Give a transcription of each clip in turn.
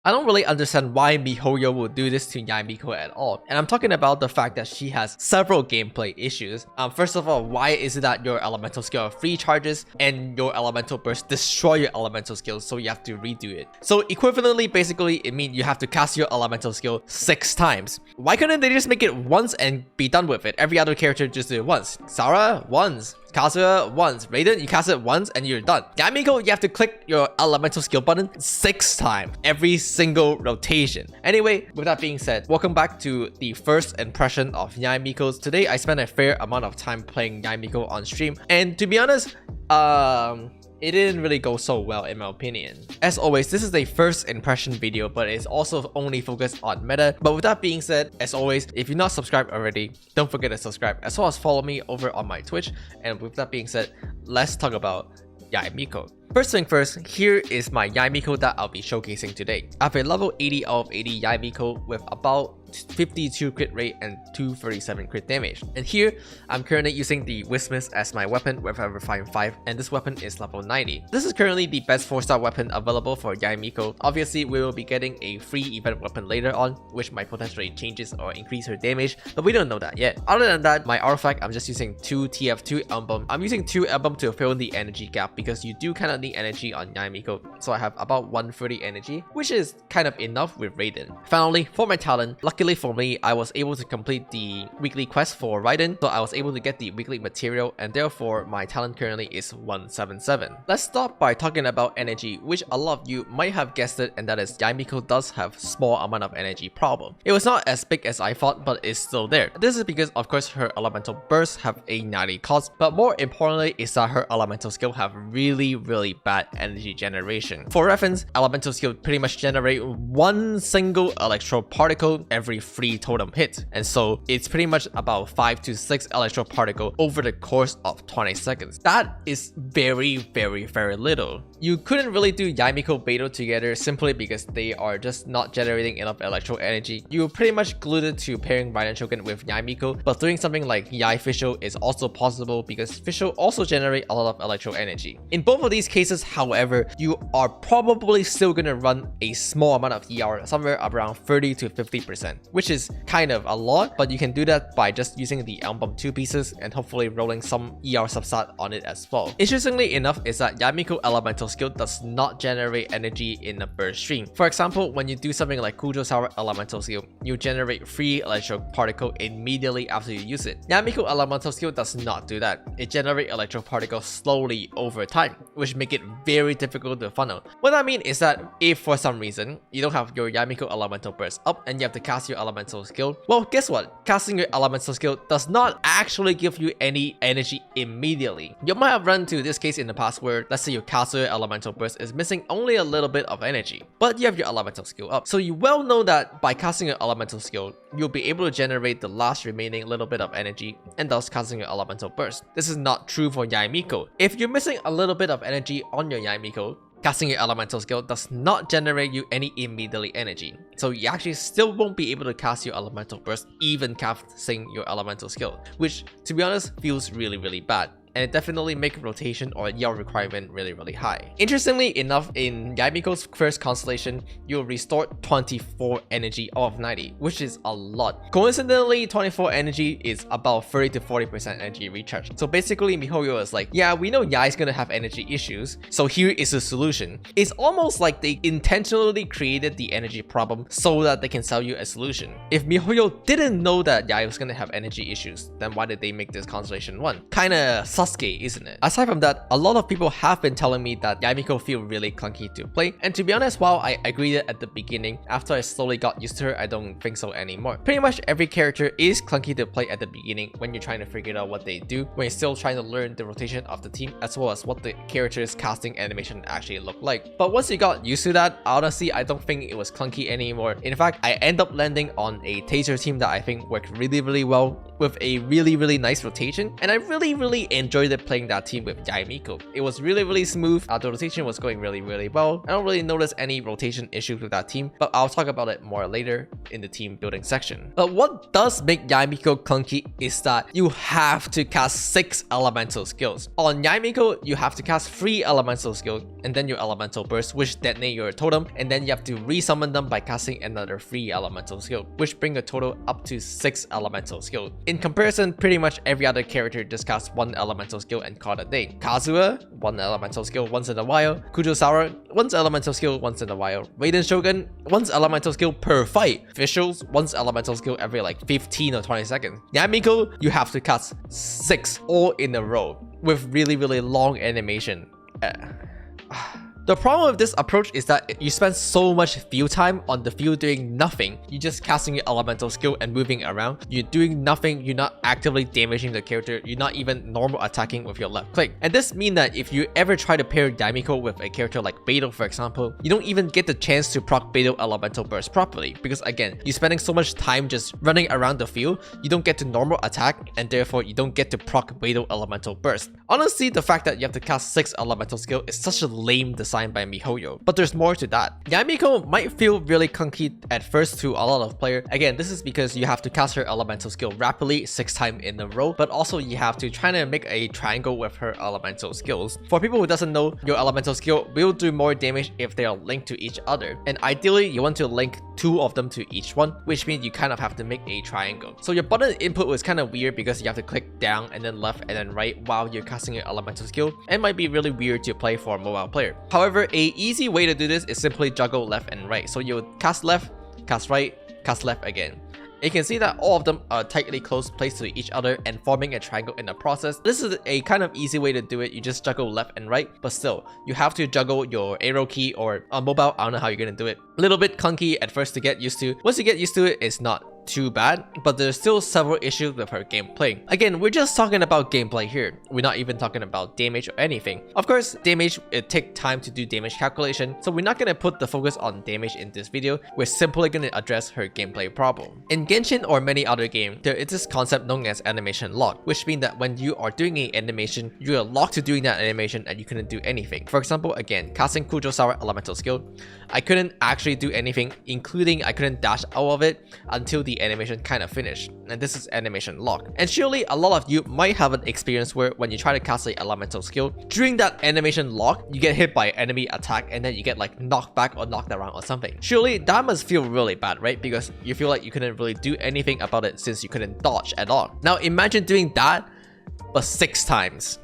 I don't really understand why MiHoYo would do this to YAE MIKO at all, and I'm talking about the fact that she has several gameplay issues. First of all, why is it that your elemental skill free charges and your elemental burst destroy your elemental skills, so you have to redo it? So equivalently, basically, it means you have to cast your elemental skill 6 times. Why couldn't they just make it once and be done with it? Every other character just do it once. Sarah, once. Kazuya, once. Raiden, you cast it once and you're done. YAE MIKO, you have to click your elemental skill button 6 times every single rotation. Anyway, with that being said, welcome back to the first impression of YAE MIKO. Today, I spent a fair amount of time playing YAE MIKO on stream, and to be honest, it didn't really go so well in my opinion. As always, this is a first impression video, but it's also only focused on meta. But with that being said, as always, if you're not subscribed already, don't forget to subscribe, as well as follow me over on my Twitch. And with that being said, let's talk about YAE MIKO. First thing first, here is my YAE MIKO that I'll be showcasing today. I have a level 80 out of 80 YAE MIKO with about 52 crit rate and 237 crit damage. And here, I'm currently using the Wismith as my weapon with a Refine 5, and this weapon is level 90. This is currently the best 4-star weapon available for YAE MIKO. Obviously, we will be getting a free event weapon later on, which might potentially changes or increase her damage, but we don't know that yet. Other than that, my artifact, I'm just using 2 TF2 album. I'm using 2 album to fill the energy gap because you do kind of need energy on YAE MIKO, so I have about 130 energy, which is kind of enough with Raiden. Finally, for my talent, luckily for me, I was able to complete the weekly quest for Raiden, so I was able to get the weekly material, and therefore my talent currently is 177. Let's start by talking about energy, which a lot of you might have guessed it, and that is YAE MIKO does have small amount of energy problem. It was not as big as I thought, but it's still there. This is because of course her elemental bursts have a 90 cost, but more importantly is that her elemental skill have really bad energy generation. For reference, elemental skill pretty much generate one single electro particle every 3 totem hit, and so it's pretty much about 5 to 6 electro particle over the course of 20 seconds. That is very little. You couldn't really do YAE MIKO Beidou together simply because they are just not generating enough electro energy. You pretty much glued it to pairing Raiden Shogun with YAE MIKO, but doing something like YAE Fischl is also possible because Fischl also generate a lot of electro energy. In both of these cases, however, you are probably still gonna run a small amount of ER, somewhere around 30 to 50%, which is kind of a lot, but you can do that by just using the album 2 pieces and hopefully rolling some ER substat on it as well. Interestingly enough is that YAE MIKO elemental skill does not generate energy in a burst stream. For example, when you do something like Kujo-Sawa elemental skill, you generate 3 electro particle immediately after you use it. YAE MIKO elemental skill does not do that. It generates electro particles slowly over time, which make it very difficult to funnel. What I mean is that if for some reason you don't have your YAE MIKO elemental burst up and you have to cast your elemental skill, well, guess what? Casting your elemental skill does not actually give you any energy immediately. You might have run into this case in the past where, let's say your Kazuya elemental burst is missing only a little bit of energy, but you have your elemental skill up. So you well know that by casting your elemental skill, you'll be able to generate the last remaining little bit of energy and thus casting your elemental burst. This is not true for YAE MIKO. If you're missing a little bit of energy on your YAE MIKO, casting your elemental skill does not generate you any immediately energy. So you actually still won't be able to cast your elemental burst even casting your elemental skill, which to be honest feels really bad. And it definitely make rotation or ER requirement really high. Interestingly enough, in YAE MIKO's first constellation, you'll restore 24 energy out of 90, which is a lot. Coincidentally, 24 energy is about 30 to 40% energy recharge. So basically, MiHoYo is like, yeah, we know YAE is gonna have energy issues, so here is a solution. It's almost like they intentionally created the energy problem so that they can sell you a solution. If MiHoYo didn't know that YAE was gonna have energy issues, then why did they make this constellation 1? Kinda Sasuke, isn't it? Aside from that, a lot of people have been telling me that YAE MIKO feel really clunky to play, and to be honest, while I agreed at the beginning, after I slowly got used to her, I don't think so anymore. Pretty much every character is clunky to play at the beginning when you're trying to figure out what they do, when you're still trying to learn the rotation of the team as well as what the character's casting animation actually look like. But once you got used to that, honestly, I don't think it was clunky anymore. In fact, I end up landing on a taser team that I think worked really well with a really nice rotation, and I really enjoyed it playing that team with YAE MIKO. It was really smooth. The rotation was going really well. I don't really notice any rotation issues with that team, but I'll talk about it more later in the team building section. But what does make YAE MIKO clunky is that you have to cast 6 elemental skills. On YAE MIKO, you have to cast 3 elemental skills and then your elemental burst, which detonate your totem, and then you have to resummon them by casting another 3 elemental skill, which bring a total up to 6 elemental skills. In comparison, pretty much every other character just casts 1 elemental skill and call it a day. Kazuha, 1 elemental skill once in a while. Kujosawa, 1 elemental skill once in a while. Raiden Shogun, 1 elemental skill per fight. Visuals, 1 elemental skill every like 15 or 20 seconds. YAE MIKO, you have to cast 6 all in a row with really long animation. The problem with this approach is that you spend so much field time on the field doing nothing. You're just casting your elemental skill and moving around. You're doing nothing. You're not actively damaging the character. You're not even normal attacking with your left click. And this means that if you ever try to pair YAE MIKO with a character like Beidou, for example, you don't even get the chance to proc Beidou elemental burst properly, because again, you're spending so much time just running around the field, you don't get to normal attack, and therefore you don't get to proc Beidou elemental burst. Honestly, the fact that you have to cast 6 elemental skill is such a lame design by miHoYo, but there's more to that. YAE MIKO might feel really clunky at first to a lot of players. Again, this is because you have to cast her elemental skill rapidly 6 times in a row, but also you have to try to make a triangle with her elemental skills. For people who doesn't know, your elemental skill will do more damage if they are linked to each other, and ideally you want to link 2 of them to each one, which means you kind of have to make a triangle. So your button input was kind of weird because you have to click down and then left and then right while you're casting your elemental skill, and might be really weird to play for a mobile player. However, a easy way to do this is simply juggle left and right. So you'll cast left, cast right, cast left again. You can see that all of them are tightly close placed to each other and forming a triangle in the process. This is a kind of easy way to do it. You just juggle left and right, but still, you have to juggle your arrow key, or on mobile, I don't know how you're gonna do it. A little bit clunky at first to get used to. Once you get used to it, it's not too bad, but there's still several issues with her gameplay. Again, we're just talking about gameplay here. We're not even talking about damage or anything. Of course, damage, it takes time to do damage calculation, so we're not going to put the focus on damage in this video. We're simply going to address her gameplay problem. In Genshin or many other games, there is this concept known as animation lock, which means that when you are doing an animation, you are locked to doing that animation and you couldn't do anything. For example, again, casting Kujosawa elemental skill, I couldn't actually do anything, including I couldn't dash out of it until the animation kind of finished, and this is animation lock. And surely a lot of you might have an experience where when you try to cast an elemental skill, during that animation lock, you get hit by enemy attack and then you get like knocked back or knocked around or something. Surely that must feel really bad, right? Because you feel like you couldn't really do anything about it since you couldn't dodge at all. Now imagine doing that but 6 times.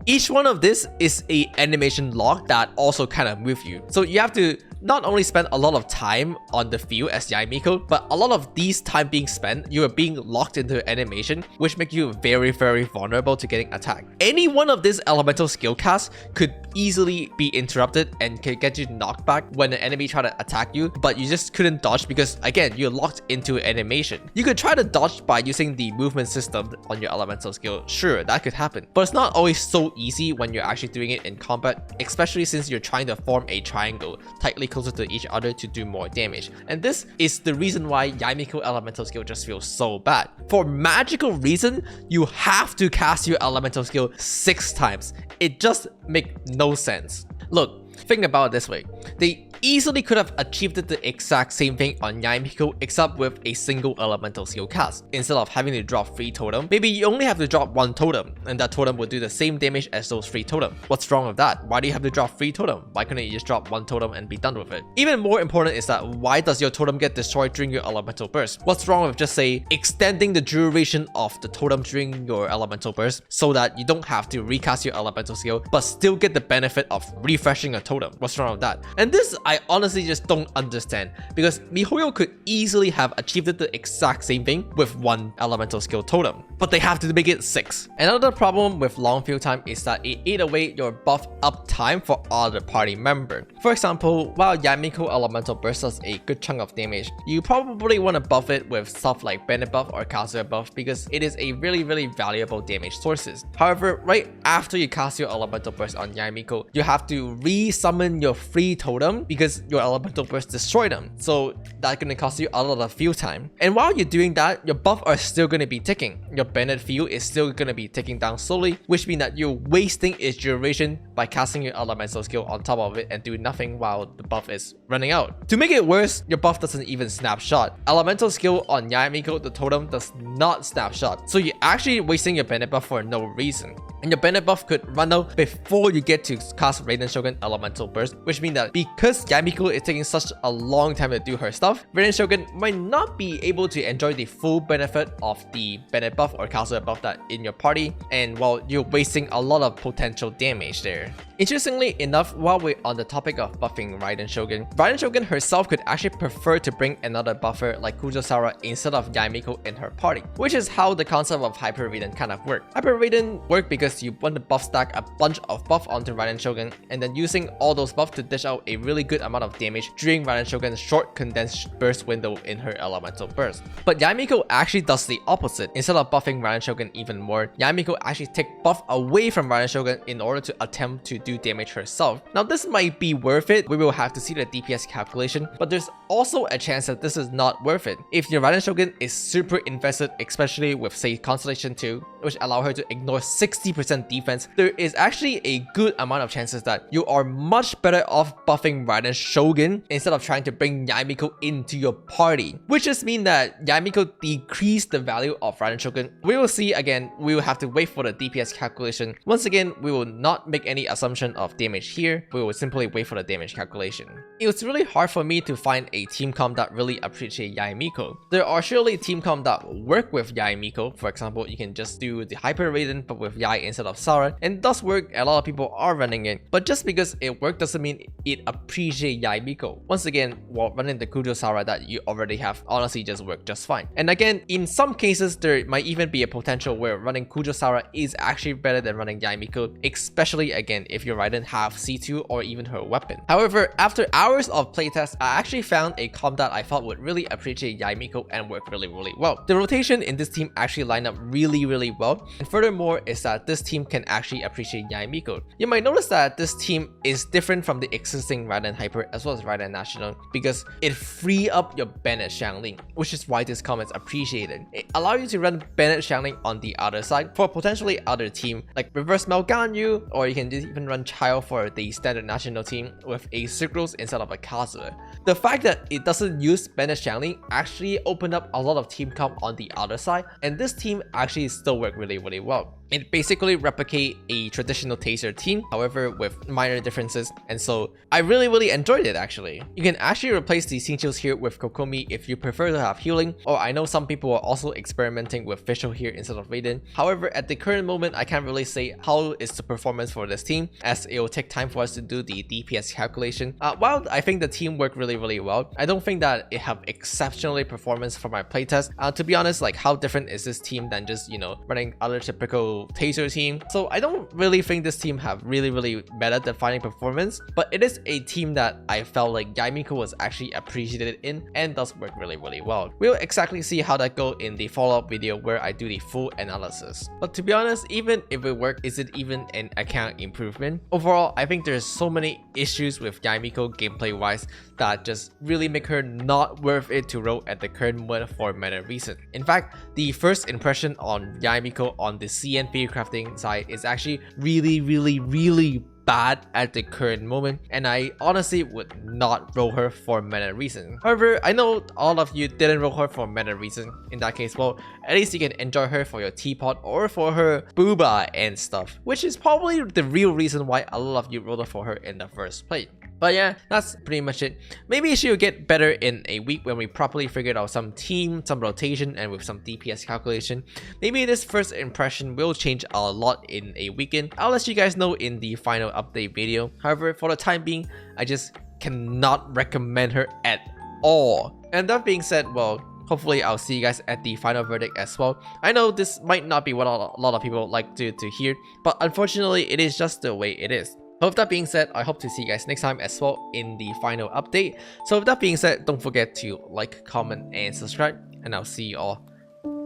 Each one of this is a animation lock that also kind of move you. So you have to not only spend a lot of time on the field as YAE MIKO, but a lot of these time being spent, you are being locked into animation, which make you very vulnerable to getting attacked. Any one of these elemental skill casts could easily be interrupted and can get you knocked back when an enemy try to attack you, but you just couldn't dodge because again, you're locked into animation. You could try to dodge by using the movement system on your elemental skill. Sure, that could happen, but it's not always so easy when you're actually doing it in combat, especially since you're trying to form a triangle tightly closer to each other to do more damage. And this is the reason why YAE MIKO elemental skill just feels so bad. For magical reason, you have to cast your elemental skill 6 times. It just makes no sense. Look, think about it this way. They easily could have achieved the exact same thing on YAE MIKO except with a single elemental skill cast. Instead of having to drop 3 totem, maybe you only have to drop 1 totem and that totem will do the same damage as those 3 totem. What's wrong with that? Why do you have to drop 3 totem? Why couldn't you just drop 1 totem and be done with it? Even more important is that why does your totem get destroyed during your elemental burst? What's wrong with just say extending the duration of the totem during your elemental burst so that you don't have to recast your elemental skill but still get the benefit of refreshing a totem? What's wrong with that? And this I honestly just don't understand, because miHoYo could easily have achieved the exact same thing with 1 elemental skill totem, but they have to make it 6. Another problem with long field time is that it eats away your buff up time for other party member. For example, while YAE MIKO elemental burst does a good chunk of damage, you probably want to buff it with stuff like Bandit buff or Kazuha buff because it is a really valuable damage sources. However, right after you cast your elemental burst on YAE MIKO, you have to summon your free totem because your elemental burst destroyed them. So that's gonna cost you a lot of field time. And while you're doing that, your buff are still gonna be ticking. Your Bennett field is still gonna be ticking down slowly, which means that you're wasting its duration by casting your elemental skill on top of it and do nothing while the buff is running out. To make it worse, your buff doesn't even snapshot. Elemental skill on YAE MIKO, the totem, does not snapshot. So you're actually wasting your Bennett buff for no reason. And your Bennett buff could run out before you get to cast Raiden Shogun Elemental Burst, which means that because YAE MIKO is taking such a long time to do her stuff, Raiden Shogun might not be able to enjoy the full benefit of the Bennett buff or castle buff that in your party, and while you're wasting a lot of potential damage there. Interestingly enough, while we're on the topic of buffing Raiden Shogun herself could actually prefer to bring another buffer like Kujosara instead of YAE MIKO in her party, which is how the concept of Hyper Raiden kind of worked. Hyper Raiden worked because you want to buff stack a bunch of buff onto Raiden Shogun and then using all those buffs to dish out a really good amount of damage during Raiden Shogun's short condensed burst window in her elemental burst. But YAE MIKO actually does the opposite. Instead of buffing Raiden Shogun even more, YAE MIKO actually take buff away from Raiden Shogun in order to attempt to do damage herself. Now this might be worth it, we will have to see the DPS calculation, but there's also a chance that this is not worth it. If your Raiden Shogun is super invested, especially with say Constellation 2, which allow her to ignore 60% defense, there is actually a good amount of chances that you are much better off buffing Raiden Shogun instead of trying to bring YAE MIKO into your party, which just means that YAE MIKO decrease the value of Raiden Shogun. We will see again, we will have to wait for the DPS calculation. Once again, we will not make any assumption of damage here, we will simply wait for the damage calculation. It was really hard for me to find a team comp that really appreciate YAE MIKO. There are surely team comp that work with YAE MIKO. For example, you can just do the Hyper Raiden but with YAE instead of Sarah, and it does work, a lot of people are running it, but just because it worked doesn't mean it appreciate YAE MIKO. Once again, while running the Kujo Sarah that you already have honestly just work just fine. And again, in some cases there might even be a potential where running Kujo Sarah is actually better than running YAE MIKO, especially again if your Raiden have C2 or even her weapon. However, after hours of playtest, I actually found a comp that I thought would really appreciate YAE MIKO and work really well. The rotation in this team actually line up really well, and furthermore is that this team can actually appreciate YAE MIKO. You might notice that this team is different from the existing Raiden Hyper as well as Raiden National because it free up your Bennett Xiangling, which is why this comp is appreciated. It allows you to run Bennett Xiangling on the other side for potentially other team like Reverse Melganyu, or you can just even run Child for the standard national team with a Sucrose instead of a Kazuha. The fact that it doesn't use Bennett Xiangling actually opened up a lot of team comp on the other side, and this team actually still worked really well. It basically replicate a traditional Taser team, however with minor differences, and so I really enjoyed it actually. You can actually replace the Xingqius here with Kokomi if you prefer to have healing, or I know some people are also experimenting with Fischl here instead of Raiden. However, at the current moment, I can't really say how is the performance for this team, as it will take time for us to do the DPS calculation. While I think the team worked really well, I don't think that it have exceptionally performance for my playtest. To be honest, like how different is this team than just, you know, running other typical Taser team? So I don't really think this team have really better defining performance, but it is a team that I felt like YAE MIKO was actually appreciated in and does work really well. We'll exactly see how that go in the follow-up video where I do the full analysis. But to be honest, even if it worked, is it even an account improvement? Overall, I think there's so many issues with YAE MIKO gameplay wise that just really make her not worth it to roll at the current moment for many reasons. In fact, the first impression on YAE MIKO on the CN figure crafting side is actually really bad at the current moment, and I honestly would not roll her for many reasons. However, I know all of you didn't roll her for many reasons. In that case, well, at least you can enjoy her for your teapot or for her booba and stuff, which is probably the real reason why a lot of you rolled for her in the first place. But yeah, that's pretty much it. Maybe she will get better in a week when we properly figured out some team, some rotation, and with some DPS calculation. Maybe this first impression will change a lot in a weekend. I'll let you guys know in the final update video. However, for the time being, I just cannot recommend her at all. And that being said, well, hopefully I'll see you guys at the final verdict as well. I know this might not be what a lot of people like to hear, but unfortunately it is just the way it is. With that being said, I hope to see you guys next time as well in the final update. So with that being said, don't forget to like, comment, and subscribe, and I'll see you all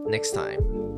next time.